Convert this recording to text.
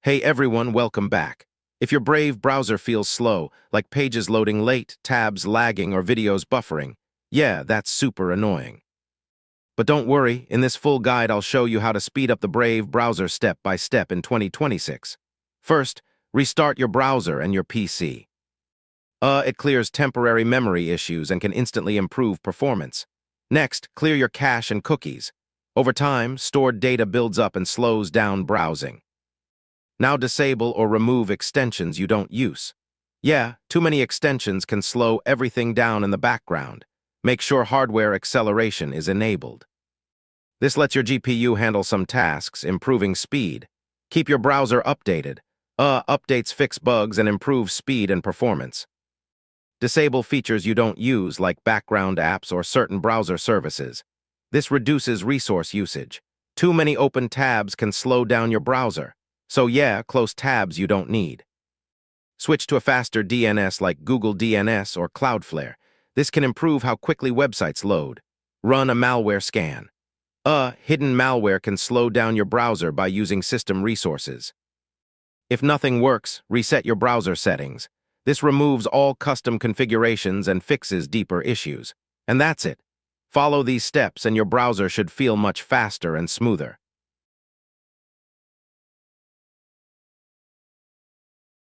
Hey everyone, welcome back. If your Brave browser feels slow, like pages loading late, tabs lagging, or videos buffering, yeah, that's super annoying. But don't worry, in this full guide I'll show you how to speed up the Brave browser step by step in 2026. First, restart your browser and your PC. It clears temporary memory issues and can instantly improve performance. Next, clear your cache and cookies. Over time, stored data builds up and slows down browsing. Now disable or remove extensions you don't use. Yeah, too many extensions can slow everything down in the background. Make sure hardware acceleration is enabled. This lets your GPU handle some tasks, improving speed. Keep your browser updated. Updates fix bugs and improve speed and performance. Disable features you don't use like background apps or certain browser services. This reduces resource usage. Too many open tabs can slow down your browser. So yeah, close tabs you don't need. Switch to a faster DNS like Google DNS or Cloudflare. This can improve how quickly websites load. Run a malware scan. Hidden malware can slow down your browser by using system resources. If nothing works, reset your browser settings. This removes all custom configurations and fixes deeper issues. And that's it. Follow these steps and your browser should feel much faster and smoother.